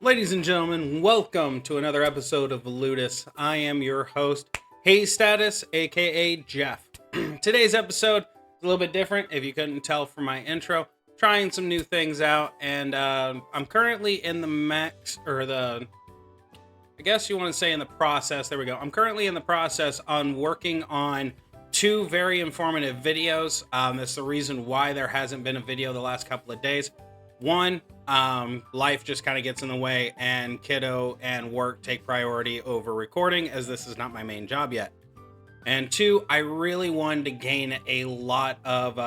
Ladies and gentlemen, welcome to another episode of Ludus. I am your host, Hey Status, aka Jeff. Today's episode is a little bit different, if you couldn't tell from my intro. Trying some new things out, and I'm currently in I guess you want to say in the process, there we go. I'm currently in the process on working on two very informative videos. That's the reason why there hasn't been a video the last couple of days. One, life just kind of gets in the way, and kiddo and work take priority over recording, as this is not my main job yet. And two, I really wanted to gain a lot of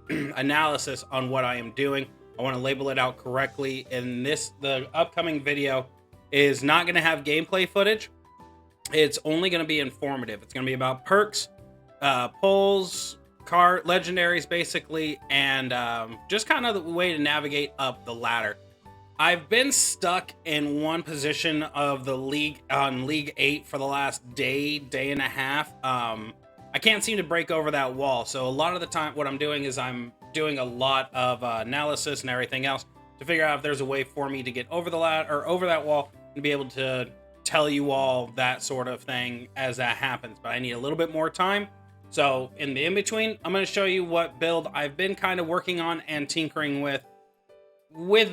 analysis on what I am doing. I want to label it out correctly. And the upcoming video is not going to have gameplay footage. It's only going to be informative. It's going to be about perks, pulls, legendaries basically, and just kind of the way to navigate up the ladder. I've been stuck in one position of the league on League 8 for the last day and a half. I can't seem to break over that wall, so a lot of the time what I'm doing is I'm doing a lot of analysis and everything else to figure out if there's a way for me to get over the ladder or over that wall and be able to tell you all that sort of thing as that happens. But I need a little bit more time. So in the in-between, I'm going to show you what build I've been kind of working on and tinkering with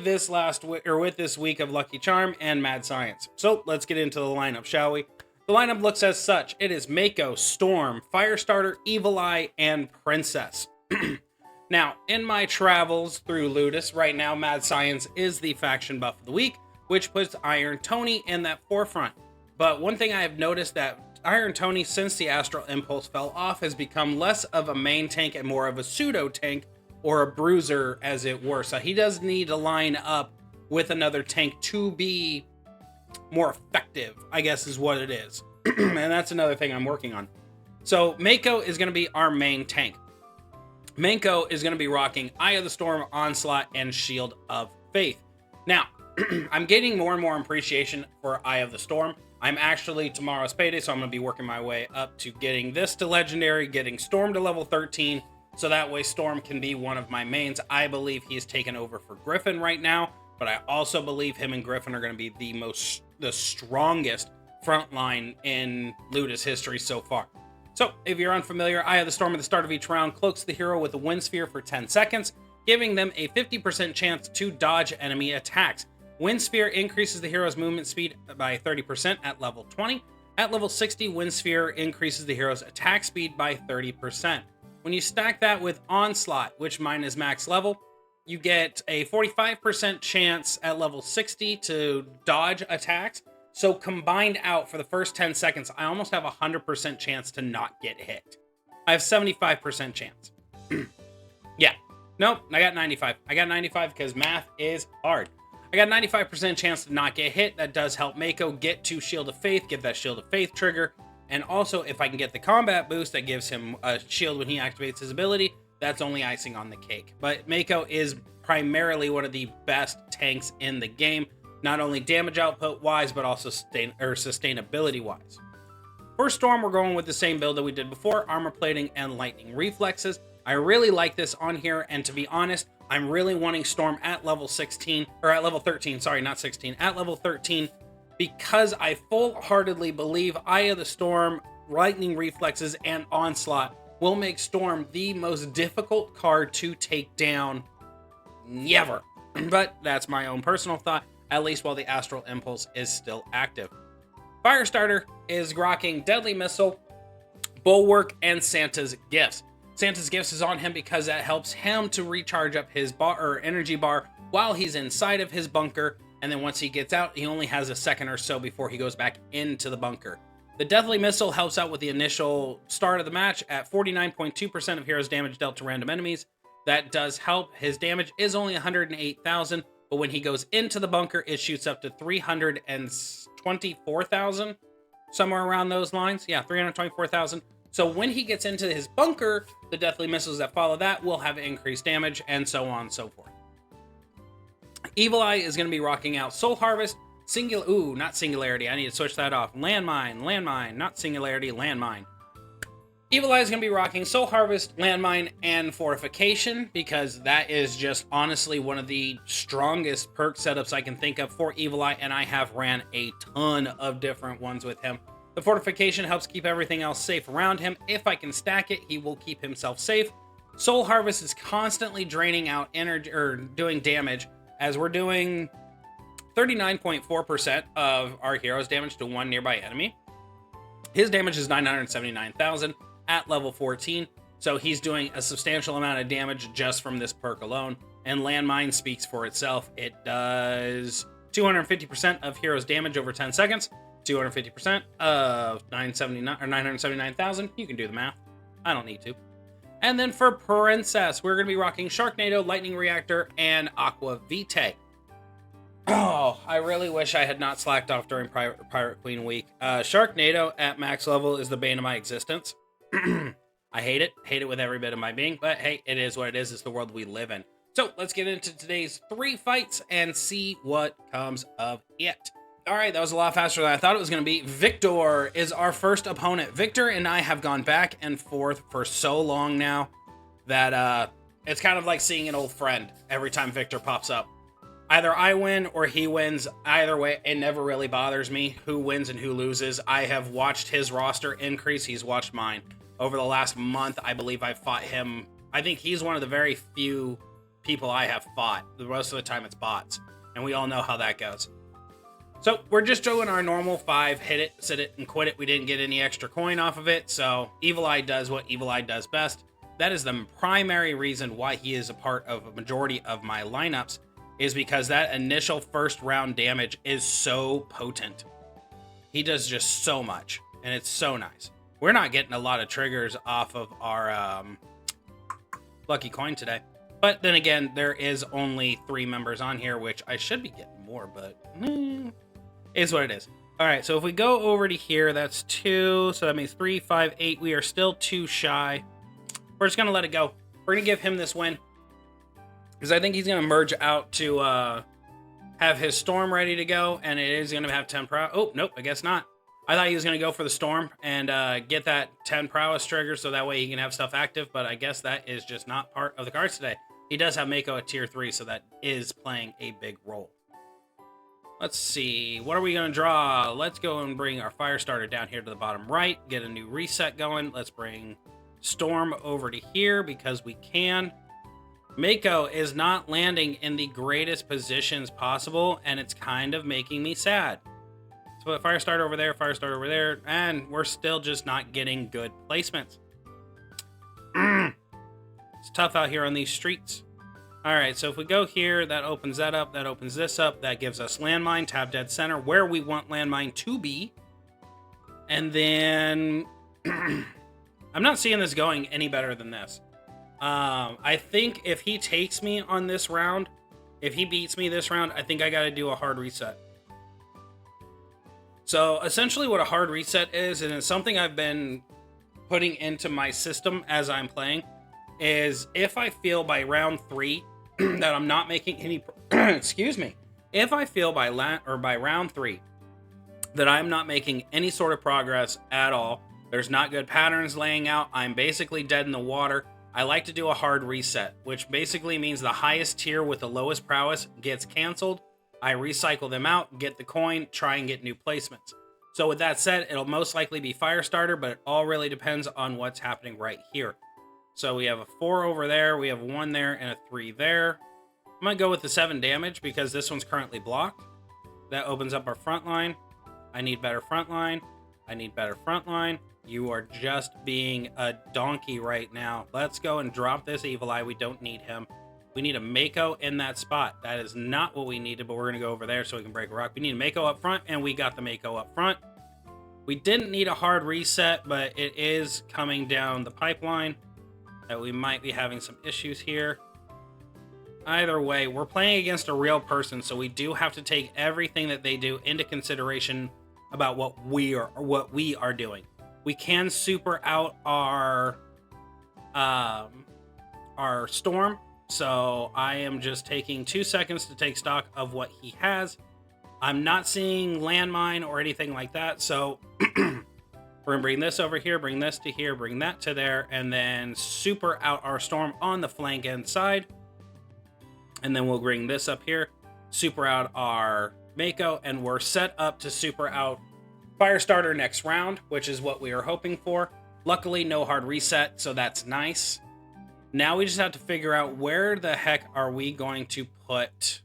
this week of Lucky Charm and Mad Science. So let's get into the lineup, shall we? The lineup looks as such. It is Maiko, Storm, Firestarter, Evil Eye, and Princess. Now, in my travels through Ludus, right now Mad Science is the faction buff of the week, which puts Iron Tony in that forefront. But one thing I have noticed that Iron Tony, since the Astral Impulse fell off, has become less of a main tank and more of a pseudo tank, or a bruiser as it were. So he does need to line up with another tank to be more effective, I guess is what it is. And that's another thing I'm working on. So Maiko is going to be our main tank. Maiko is going to be rocking Eye of the Storm, Onslaught, and Shield of Faith. Now, I'm getting more and more appreciation for Eye of the Storm. I'm actually tomorrow's payday, so I'm going to be working my way up to getting this to Legendary, getting Storm to level 13, so that way Storm can be one of my mains. I believe he's taken over for Griffin right now, but I also believe him and Griffin are going to be the strongest front line in Ludus history so far. So, if you're unfamiliar, Eye of the Storm at the start of each round cloaks the hero with a Wind Sphere for 10 seconds, giving them a 50% chance to dodge enemy attacks. Wind Sphere increases the hero's movement speed by 30% at level 20. At level 60, Wind Sphere increases the hero's attack speed by 30%. When you stack that with Onslaught, which mine is max level, you get a 45% chance at level 60 to dodge attacks. So combined out for the first 10 seconds, I almost have a 100% chance to not get hit. I have 75% chance. Yeah. Nope, I got 95. I got 95 because math is hard. I got 95% chance to not get hit. That does help Maiko get to Shield of Faith, get that Shield of Faith trigger. And also, if I can get the combat boost that gives him a shield when he activates his ability, that's only icing on the cake. But Maiko is primarily one of the best tanks in the game, not only damage output wise, but also sustainability wise. For Storm, we're going with the same build that we did before, armor plating and lightning reflexes. I really like this on here, and to be honest, I'm really wanting Storm at level 16, or at level 13, sorry, not 16, at level 13, because I full-heartedly believe Eye of the Storm, Lightning Reflexes, and Onslaught will make Storm the most difficult card to take down ever. But that's my own personal thought, at least while the Astral Impulse is still active. Firestarter is rocking Deadly Missile, Bulwark, and Santa's Gifts. Santa's Gifts is on him because that helps him to recharge up his energy bar while he's inside of his bunker, and then once he gets out, he only has a second or so before he goes back into the bunker. The Deathly Missile helps out with the initial start of the match at 49.2% of heroes damage dealt to random enemies. That does help. His damage is only 108,000, but when he goes into the bunker, it shoots up to 324,000, somewhere around those lines. Yeah, 324,000. So when he gets into his bunker, the Deathly Missiles that follow that will have increased damage, and so on and so forth. Evil Eye is going to be rocking out Soul Harvest, not Singularity, I need to switch that off. Landmine, not Singularity, Landmine. Evil Eye is going to be rocking Soul Harvest, Landmine, and Fortification, because that is just honestly one of the strongest perk setups I can think of for Evil Eye, and I have ran a ton of different ones with him. The Fortification helps keep everything else safe around him. If I can stack it, he will keep himself safe. Soul Harvest is constantly draining out energy, or doing damage, as we're doing 39.4% of our hero's damage to one nearby enemy. His damage is 979,000 at level 14, so he's doing a substantial amount of damage just from this perk alone, and Landmine speaks for itself. It does 250% of hero's damage over 10 seconds, 250% of 979,000. You can do the math. I don't need to. And then for Princess, we're going to be rocking Sharknado, Lightning Reactor, and Aqua Vitae. Oh, I really wish I had not slacked off during Pirate Queen week. Sharknado at max level is the bane of my existence. I hate it with every bit of my being, but hey, it is what it is. It's the world we live in. So let's get into today's 3 fights and see what comes of it. All right, that was a lot faster than I thought it was going to be. Victor is our first opponent. Victor and I have gone back and forth for so long now that it's kind of like seeing an old friend every time Victor pops up. Either I win or he wins. Either way, it never really bothers me who wins and who loses. I have watched his roster increase. He's watched mine. Over the last month, I believe I've fought him. I think he's one of the very few people I have fought. The rest of the time, it's bots. And we all know how that goes. So we're just doing our normal 5, hit it, sit it, and quit it. We didn't get any extra coin off of it. So Evil Eye does what Evil Eye does best. That is the primary reason why he is a part of a majority of my lineups, is because that initial first round damage is so potent. He does just so much, and it's so nice. We're not getting a lot of triggers off of our lucky coin today. But then again, there is only 3 members on here, which I should be getting more, but is what it is. All right, so if we go over to here, that's 2. So that means 3, 5, 8. We are still 2 shy. We're just going to let it go. We're going to give him this win, because I think he's going to merge out to have his Storm ready to go, and it is going to have 10 prowess. Oh, nope, I guess not. I thought he was going to go for the Storm and get that 10 prowess trigger, so that way he can have stuff active, but I guess that is just not part of the cards today. He does have Maiko at tier 3, so that is playing a big role. Let's see, what are we going to draw? Let's go and bring our fire starter down here to the bottom right, get a new reset going. Let's bring Storm over to here because we can. Maiko is not landing in the greatest positions possible, and it's kind of making me sad. So put fire starter over there, and we're still just not getting good placements. It's tough out here on these streets. All right, so if we go here, that opens that up, that opens this up, that gives us landmine, tab dead center, where we want landmine to be. And then I'm not seeing this going any better than this. I think if he takes me on this round, if he beats me this round, I think I got to do a hard reset. So essentially what a hard reset is, and it's something I've been putting into my system as I'm playing, is if I feel by round 3 that I'm not making any, excuse me, if I feel by round 3 that I'm not making any sort of progress at all, there's not good patterns laying out, I'm basically dead in the water, I like to do a hard reset, which basically means the highest tier with the lowest prowess gets canceled. I recycle them out, get the coin, try and get new placements. So with that said, it'll most likely be fire starter, but it all really depends on what's happening right here. So we have a 4 over there, we have 1 there, and a 3 there. I'm going to go with the 7 damage because this one's currently blocked. That opens up our front line. I need better front line. I need better front line. You are just being a donkey right now. Let's go and drop this Evil Eye. We don't need him. We need a Maiko in that spot. That is not what we needed, but we're going to go over there so we can break a rock. We need a Maiko up front, and we got the Maiko up front. We didn't need a hard reset, but it is coming down the pipeline that we might be having some issues here. Either way, we're playing against a real person, so we do have to take everything that they do into consideration about what we are doing. We can super out our Storm, so I am just taking 2 seconds to take stock of what he has. I'm not seeing landmine or anything like that, so We're gonna bring this over here, bring this to here, bring that to there, and then super out our Storm on the flank end side. And then we'll bring this up here, super out our Maiko, and we're set up to super out Firestarter next round, which is what we are hoping for. Luckily, no hard reset, so that's nice. Now we just have to figure out where the heck are we going to put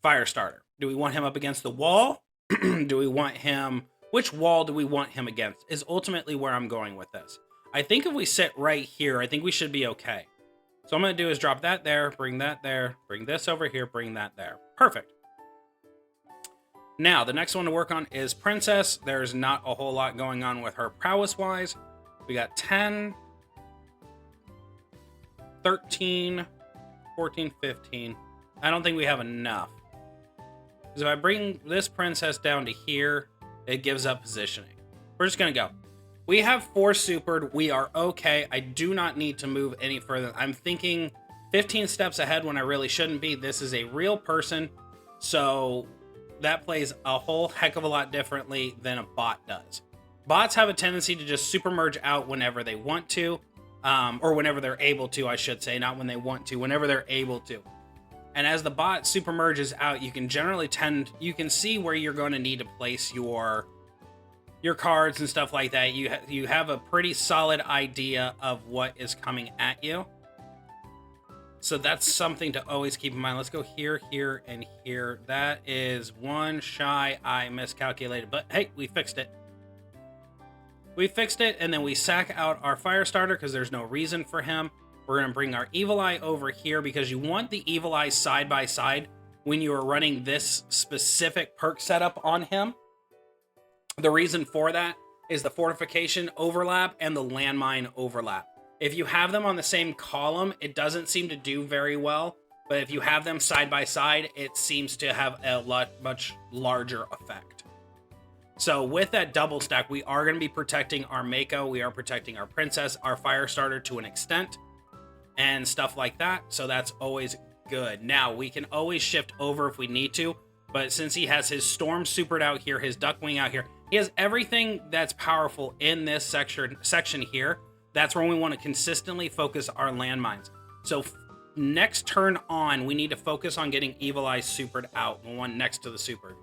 Firestarter. Do we want him up against the wall? Do we want him... Which wall do we want him against is ultimately where I'm going with this. I think if we sit right here, I think we should be okay. So I'm going to do is drop that there, bring that there, bring this over here, bring that there. Perfect. Now, the next one to work on is Princess. There's not a whole lot going on with her prowess-wise. We got 10, 13, 14, 15. I don't think we have enough. Because if I bring this Princess down to here, it gives up positioning. We're just going to go. We have 4 supered. We are okay. I do not need to move any further. I'm thinking 15 steps ahead when I really shouldn't be. This is a real person, so that plays a whole heck of a lot differently than a bot does. Bots have a tendency to just super merge out whenever they want to, or whenever they're able to, I should say, not when they want to, whenever they're able to. And as the bot super merges out, you can generally you can see where you're going to need to place your cards and stuff like that. You have a pretty solid idea of what is coming at you. So that's something to always keep in mind. Let's go here, here, and here. That is one shy. I miscalculated, but hey, we fixed it. We fixed it, and then we sack out our Firestarter because there's no reason for him. We're going to bring our Evil Eye over here because you want the Evil Eye side by side when you are running this specific perk setup on him. The reason for that is the fortification overlap and the landmine overlap. If you have them on the same column, it doesn't seem to do very well. But if you have them side by side, it seems to have a much larger effect. So with that double stack, we are going to be protecting our Maiko. We are protecting our Princess, our Firestarter to an extent, and stuff like that. So that's always good. Now, we can always shift over if we need to. But since he has his Storm supered out here, his Duckwing out here, he has everything that's powerful in this section here. That's where we want to consistently focus our landmines. So next turn on, we need to focus on getting Evil Eye supered out, the one next to the super.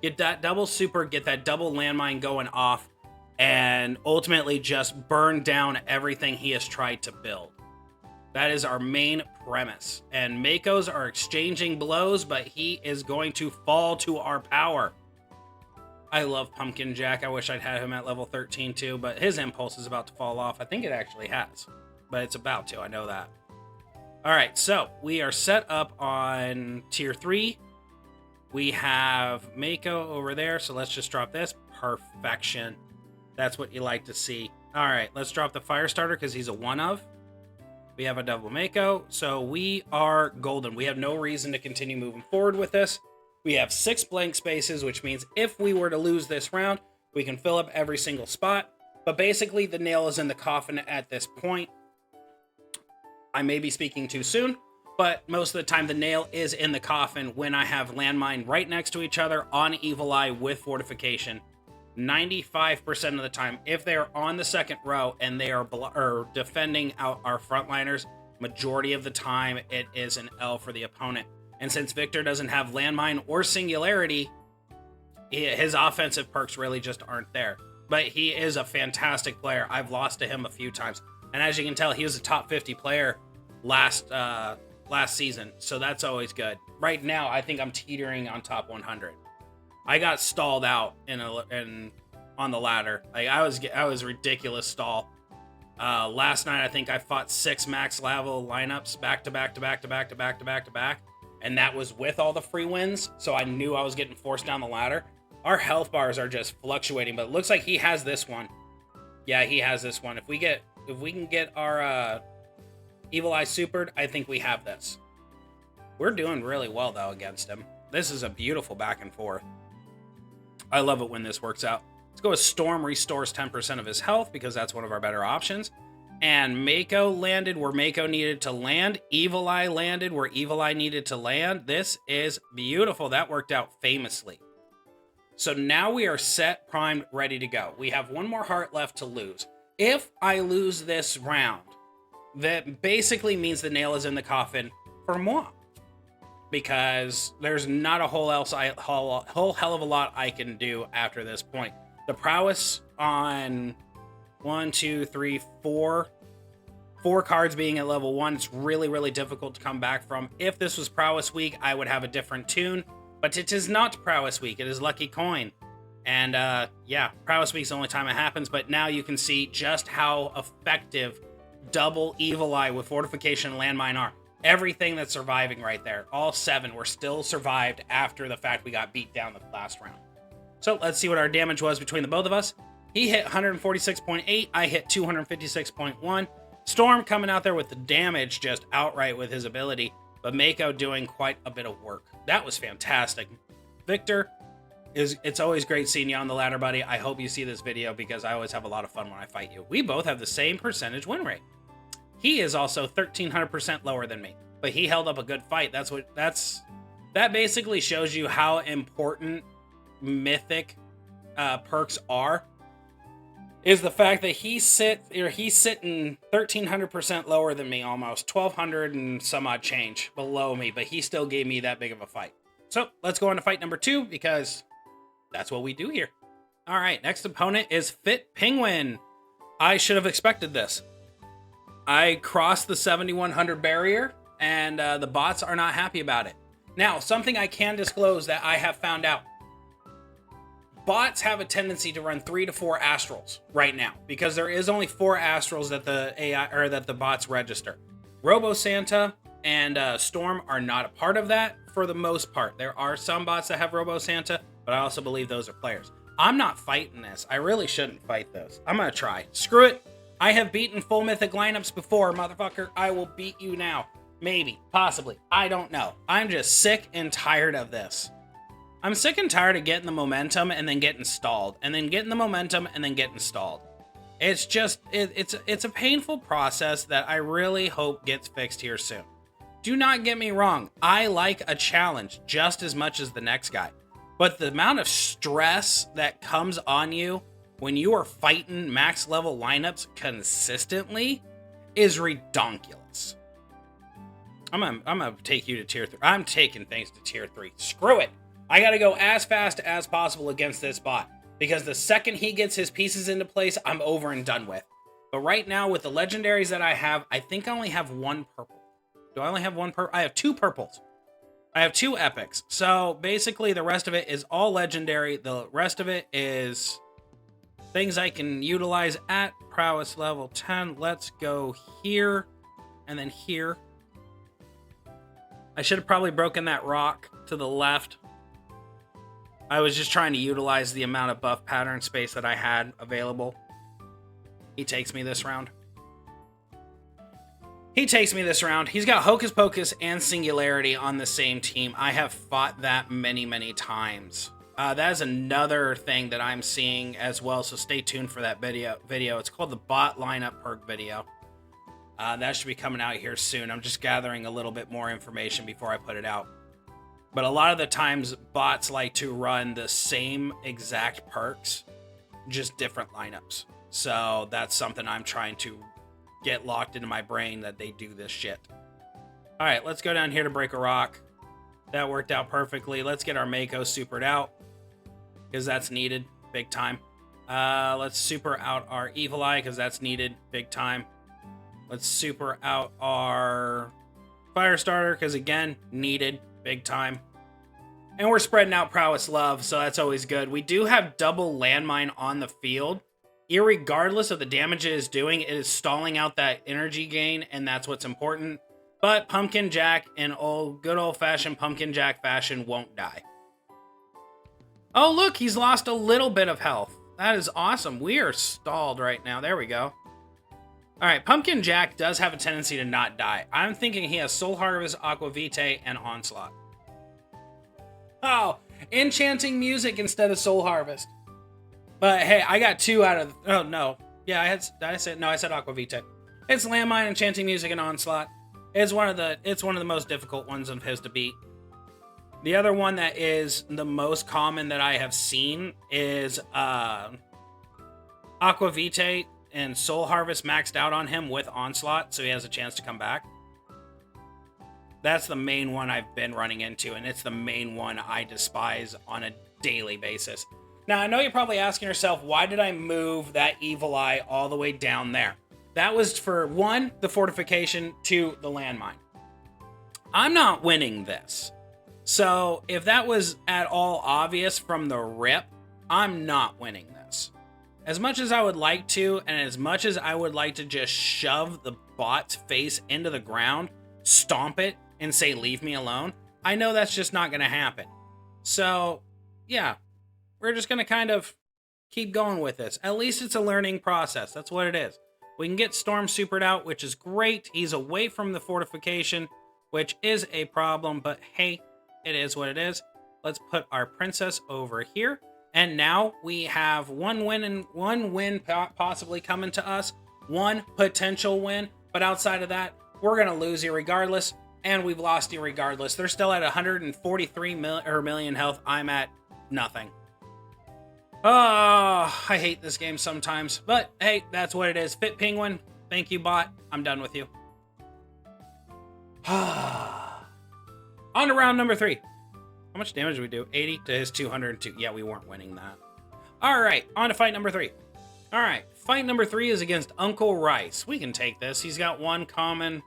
Get that double super, get that double landmine going off, and ultimately just burn down everything he has tried to build. That is our main premise. And Maiko's are exchanging blows, but he is going to fall to our power. I love Pumpkin Jack. I wish I'd had him at level 13 too, but his impulse is about to fall off. I think it actually has, but it's about to. I know that. All right, so we are set up on tier 3. We have Maiko over there, so let's just drop this. Perfection. That's what you like to see. All right, let's drop the Firestarter because he's a one of. We have a double Maiko, so we are golden. We have no reason to continue moving forward with this. We have 6 blank spaces, which means if we were to lose this round, we can fill up every single spot. But basically, the nail is in the coffin at this point. I may be speaking too soon, but most of the time, the nail is in the coffin when I have landmine right next to each other on Evil Eye with fortification. 95% of the time, if they are on the second row and they are defending out our frontliners, majority of the time, it is an L for the opponent. And since Victor doesn't have landmine or singularity, his offensive perks really just aren't there. But he is a fantastic player. I've lost to him a few times. And as you can tell, he was a top 50 player last season. So that's always good. Right now, I think I'm teetering on top 100. I got stalled out on the ladder. Like I was ridiculous stall. Last night, I think I fought 6 max level lineups back to back. And that was with all the free wins, so I knew I was getting forced down the ladder. Our health bars are just fluctuating, but it looks like he has this one. Yeah, he has this one. If we can get our Evil Eye supered, I think we have this. We're doing really well, though, against him. This is a beautiful back and forth. I love it when this works out. Let's go with Storm restores 10% of his health, because that's one of our better options. And Maiko landed where Maiko needed to land. Evil Eye landed where Evil Eye needed to land. This is beautiful. That worked out famously. So now we are set, primed, ready to go. We have one more heart left to lose. If I lose this round, that basically means the nail is in the coffin for moi, because there's not a whole hell of a lot I can do after this point. The prowess on 1, 2, 3, 4 cards being at level 1, it's really, really difficult to come back from. If this was prowess week, I would have a different tune, but it is not prowess week. It is lucky coin. And yeah, prowess week's the only time it happens, but now you can see just how effective double Evil Eye with fortification and landmine are. Everything that's surviving right there, all 7 were still survived after the fact we got beat down the last round. So let's see what our damage was between the both of us. He hit 146.8, I hit 256.1. Storm coming out there with the damage just outright with his ability, but Maiko doing quite a bit of work. That was fantastic. Victor, it's always great seeing you on the ladder, buddy. I hope you see this video because I always have a lot of fun when I fight you. We both have the same percentage win rate. He is also 1,300% lower than me, but he held up a good fight. That basically shows you how important mythic perks are. Is the fact that he's sitting 1,300% lower than me, almost 1,200 and some odd change below me, but he still gave me that big of a fight. So let's go on to fight number 2 because that's what we do here. All right, next opponent is Fit Penguin. I should have expected this. I crossed the 7,100 barrier, and the bots are not happy about it. Now, something I can disclose that I have found out. Bots have a tendency to run 3 to 4 astrals right now because there is only 4 astrals that the AI or that the bots register. Robo Santa and Storm are not a part of that for the most part. There are some bots that have Robo Santa, but I also believe those are players. I'm not fighting this. I really shouldn't fight this. I'm gonna try. Screw it. I have beaten full mythic lineups before, motherfucker. I will beat you now. Maybe, possibly. I don't know. I'm just sick and tired of this. I'm sick and tired of getting the momentum and then getting stalled, and then getting the momentum and then getting stalled. It's just, it's a painful process that I really hope gets fixed here soon. Do not get me wrong. I like a challenge just as much as the next guy, but the amount of stress that comes on you when you are fighting max level lineups consistently is redonkulous. I'm gonna take you to tier 3. I'm taking things to tier 3. Screw it. I gotta go as fast as possible against this bot, because the second he gets his pieces into place, I'm over and done with. But right now, with the legendaries that I have, I think I only have 1 purple. Do I only have 1 purple? I have 2 purples. I have 2 epics. So basically, the rest of it is all legendary. The rest of it is things I can utilize at prowess level 10. Let's go here and then here. I should have probably broken that rock to the left. I was just trying to utilize the amount of buff pattern space that I had available. He takes me this round. He's got Hocus Pocus and Singularity on the same team. I have fought that many, many times. That is another thing that I'm seeing as well, so stay tuned for that video. It's called the Bot Lineup Perk video. That should be coming out here soon. I'm just gathering a little bit more information before I put it out. But a lot of the times, bots like to run the same exact perks, just different lineups. So that's something I'm trying to get locked into my brain, that they do this shit. All right, let's go down here to break a rock. That worked out perfectly. Let's get our Maiko supered out, because that's needed big time. Let's super out our Evil Eye, because that's needed big time. Let's super out our Firestarter, because again, needed big time. And we're spreading out Prowess Love, so that's always good. We do have double landmine on the field. Irregardless of the damage it is doing, it is stalling out that energy gain, and that's what's important. But Pumpkin Jack, in good old-fashioned Pumpkin Jack fashion, won't die. Oh, look, he's lost a little bit of health. That is awesome. We are stalled right now. There we go. All right, Pumpkin Jack does have a tendency to not die. I'm thinking he has Soul Harvest, Aqua Vitae, and Onslaught. Oh, Enchanting Music instead of Soul Harvest. But hey, I got 2 out of... Oh, no. Yeah, I said Aqua Vitae. It's Landmine, Enchanting Music, and Onslaught. It's one of the most difficult ones of his to beat. The other one that is the most common that I have seen is Aquavitae and Soul Harvest maxed out on him with Onslaught, so he has a chance to come back. That's the main one I've been running into, and it's the main one I despise on a daily basis. Now, I know you're probably asking yourself, why did I move that Evil Eye all the way down there? That was for, 1, the fortification, 2, the landmine. I'm not winning this. So, if that was at all obvious from the rip, I'm not winning this. As much as I would like to, and as much as I would like to just shove the bot's face into the ground, stomp it, and say, leave me alone, I know that's just not going to happen. So, yeah, we're just going to kind of keep going with this. At least it's a learning process. That's what it is. We can get Storm supered out, which is great. He's away from the fortification, which is a problem, but hey, it is what it is. Let's put our princess over here. And now we have one win possibly coming to us, one potential win. But outside of that, we're going to lose irregardless, and we've lost irregardless. They're still at 143 million health. I'm at nothing. Oh, I hate this game sometimes, but hey, that's what it is. Fit Penguin, thank you, bot. I'm done with you. On to round number 3. How much damage did we do? 80 to his 202. Yeah, we weren't winning that. All right, on to fight number 3. All right, fight number 3 is against Uncle Rice. We can take this. He's got 1 common,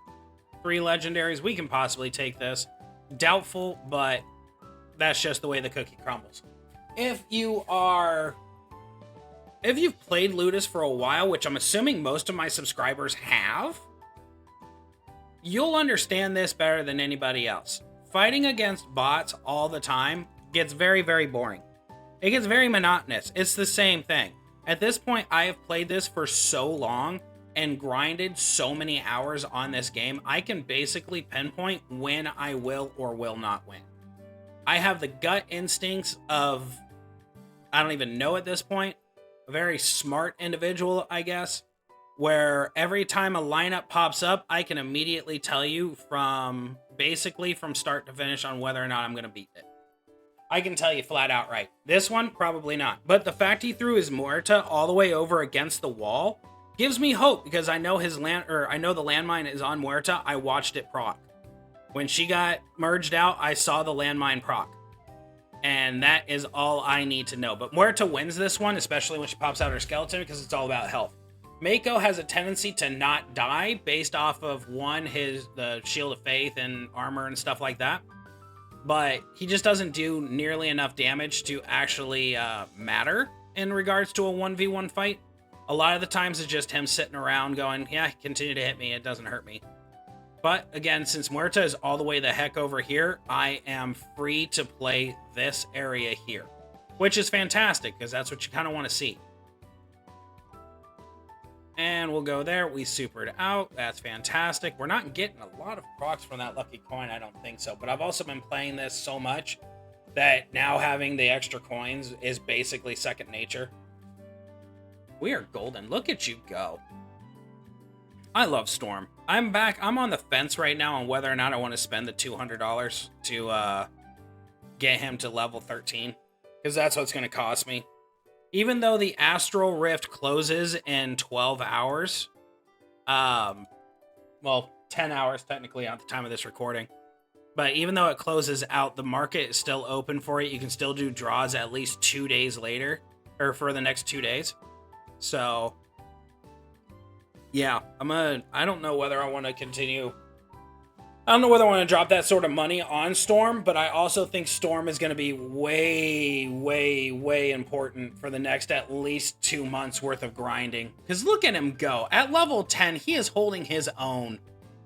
3 legendaries. We can possibly take this. Doubtful, but that's just the way the cookie crumbles. If you've played Ludus for a while, which I'm assuming most of my subscribers have, you'll understand this better than anybody else. Fighting against bots all the time gets very, very boring. It gets very monotonous. It's the same thing. At this point, I have played this for so long and grinded so many hours on this game, I can basically pinpoint when I will or will not win. I have the gut instincts of, I don't even know at this point, a very smart individual, I guess, where every time a lineup pops up, I can immediately tell you from start to finish on whether or not I'm going to beat it. I can tell you flat out right. This one, probably not. But the fact he threw his Muerta all the way over against the wall gives me hope, because I know the landmine is on Muerta. I watched it proc. When she got merged out, I saw the landmine proc. And that is all I need to know. But Muerta wins this one, especially when she pops out her skeleton, because it's all about health. Maiko has a tendency to not die based off of, the Shield of Faith and armor and stuff like that. But he just doesn't do nearly enough damage to actually matter in regards to a 1v1 fight. A lot of the times it's just him sitting around going, yeah, continue to hit me, it doesn't hurt me. But again, since Muerta is all the way the heck over here, I am free to play this area here, which is fantastic, because that's what you kind of want to see. And we'll go there. We supered out. That's fantastic. We're not getting a lot of procs from that lucky coin. I don't think so. But I've also been playing this so much that now having the extra coins is basically second nature. We are golden. Look at you go. I love Storm. I'm back. I'm on the fence right now on whether or not I want to spend the $200 to get him to level 13. Because that's what it's going to cost me. Even though the Astral Rift closes in 12 hours, well, 10 hours technically at the time of this recording, but even though it closes out, the market is still open for it. You can still do draws at least 2 days later, or for the next 2 days. So, yeah, I don't know whether I want to continue. I don't know whether I want to drop that sort of money on Storm, but I also think Storm is going to be way, way, way important for the next at least 2 months worth of grinding. Because look at him go. At level 10, he is holding his own.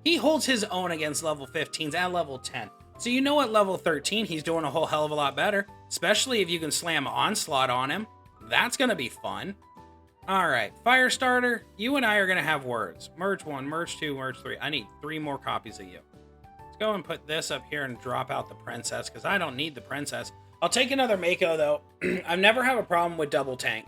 He holds his own against level 15s at level 10. So you know at level 13, he's doing a whole hell of a lot better. Especially if you can slam Onslaught on him. That's going to be fun. Alright, Firestarter, you and I are going to have words. Merge 1, Merge 2, Merge 3. I need 3 more copies of you. Go and put this up here and drop out the princess, because I don't need the princess. I'll take another Maiko, though. I've never had a problem with double tank.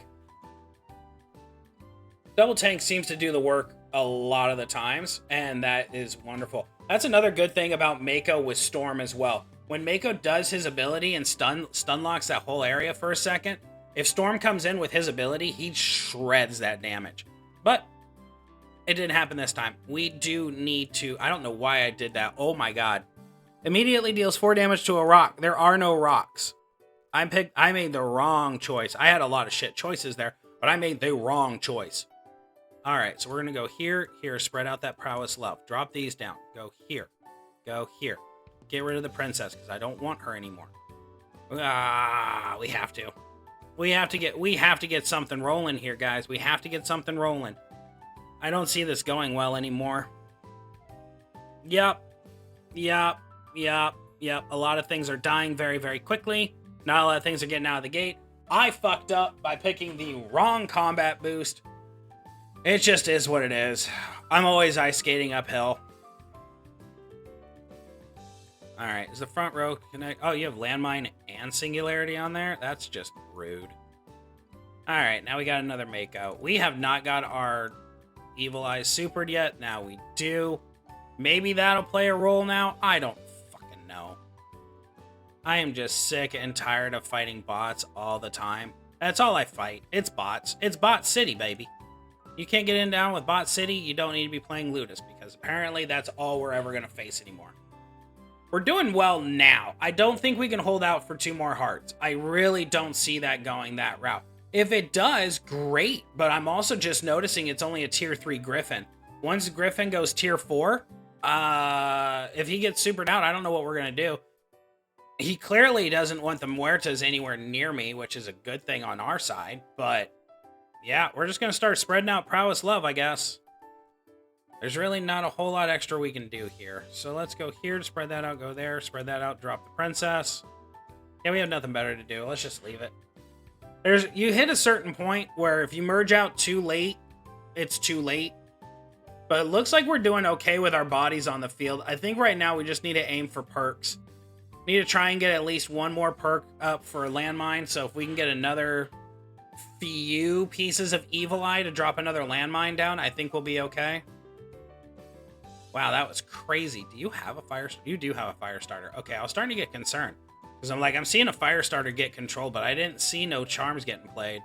Double tank seems to do the work a lot of the times, and that is wonderful. That's another good thing about Maiko with Storm as well. when Maiko does his ability and stun locks that whole area for a second, if Storm comes in with his ability, he shreds that damage. But it didn't happen this time. We do need to... I don't know why I did that. Oh my god. Immediately deals 4 damage to a rock. There are no rocks. I made the wrong choice. I had a lot of shit choices there, but I made the wrong choice. Alright, so we're going to go here, here, spread out that prowess love. Drop these down. Go here. Go here. Get rid of the princess, because I don't want her anymore. Ah, we have to. We have to get something rolling here, guys. We have to get something rolling. I don't see this going well anymore. Yep. A lot of things are dying very, very quickly. Not a lot of things are getting out of the gate. I fucked up by picking the wrong combat boost. It just is what it is. I'm always ice skating uphill. Alright, is the front row connect? Oh, you have landmine and singularity on there? That's just rude. Alright, now we got another Maiko. We have not got our Evil Eye supered yet. Now we do. Maybe that'll play a role now. I don't fucking know. I am just sick and tired of fighting bots all the time. That's all I fight. It's bots. It's bot city, baby. You can't get in down with bot city, you don't need to be playing Ludus, because apparently that's all we're ever going to face anymore. We're doing well now. I don't think we can hold out for 2 more hearts. I really don't see that going that route. If it does, great, but I'm also just noticing it's only a tier 3 Griffin. Once Griffin goes tier 4, if he gets supered out, I don't know what we're going to do. He clearly doesn't want the Muertas anywhere near me, which is a good thing on our side, but yeah, we're just going to start spreading out prowess love, I guess. There's really not a whole lot extra we can do here. So let's go here to spread that out, go there, spread that out, drop the princess. Yeah, we have nothing better to do. Let's just leave it. You hit a certain point where if you merge out too late, it's too late. But it looks like we're doing okay with our bodies on the field. I think right now we just need to aim for perks. Need to try and get at least 1 more perk up for landmine. So if we can get another few pieces of Evil Eye to drop another landmine down, I think we'll be okay. Wow, that was crazy. Do you have a fire? You do have a fire starter. Okay, I was starting to get concerned. Because I'm seeing a fire starter get controlled, but I didn't see no charms getting played.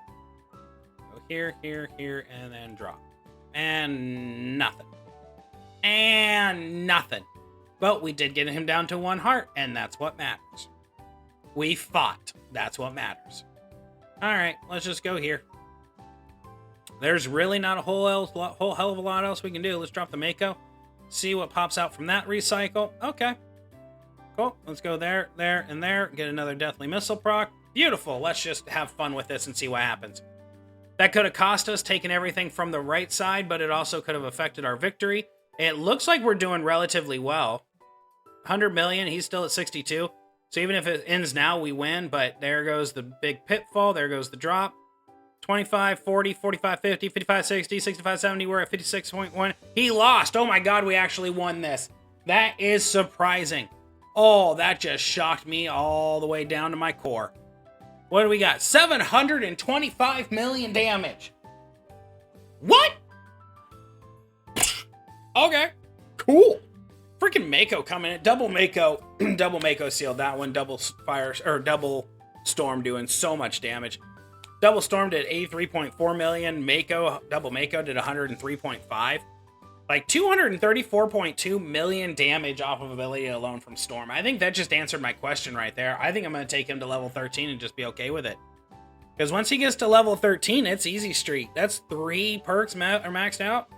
Go here, here, here, and then drop. And nothing. And nothing. But we did get him down to 1 heart, and that's what matters. We fought. That's what matters. Alright, let's just go here. There's really not a whole hell of a lot else we can do. Let's drop the Maiko. See what pops out from that recycle. Okay. Cool. Let's go there, there, and there. Get another Deathly Missile proc. Beautiful. Let's just have fun with this and see what happens. That could have cost us taking everything from the right side, but it also could have affected our victory. It looks like we're doing relatively well. 100 million. He's still at 62. So even if it ends now, we win. But there goes the big pitfall. There goes the drop. 25, 40, 45, 50, 55, 60, 65, 70. We're at 56.1. He lost. Oh my god, we actually won this. That is surprising. Oh, that just shocked me all the way down to my core. What do we got? 725 million damage. What? Okay. Cool. Freaking Maiko coming in. Double Maiko. Double Maiko sealed that one. Double fire, or double storm doing so much damage. Double storm did 83.4 million. Double Maiko did 103.5. Like 234.2 million damage off of ability alone from Storm. I think that just answered my question right there. I think I'm going to take him to level 13 and just be okay with it. Because once he gets to level 13, it's easy street. That's 3 perks are maxed out.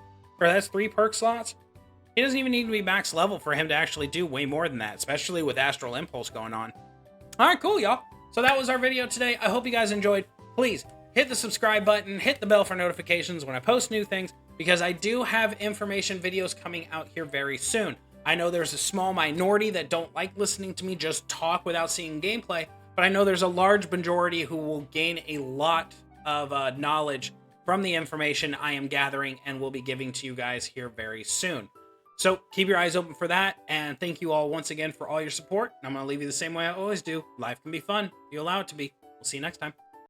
Or that's 3 perk slots. He doesn't even need to be max level for him to actually do way more than that, especially with Astral Impulse going on. Alright, cool, y'all. So that was our video today. I hope you guys enjoyed. Please hit the subscribe button, hit the bell for notifications when I post new things, because I do have information videos coming out here very soon. I know there's a small minority that don't like listening to me just talk without seeing gameplay, but I know there's a large majority who will gain a lot of knowledge from the information I am gathering and will be giving to you guys here very soon. So keep your eyes open for that, and thank you all once again for all your support. I'm going to leave you the same way I always do. Life can be fun. You allow it to be. We'll see you next time.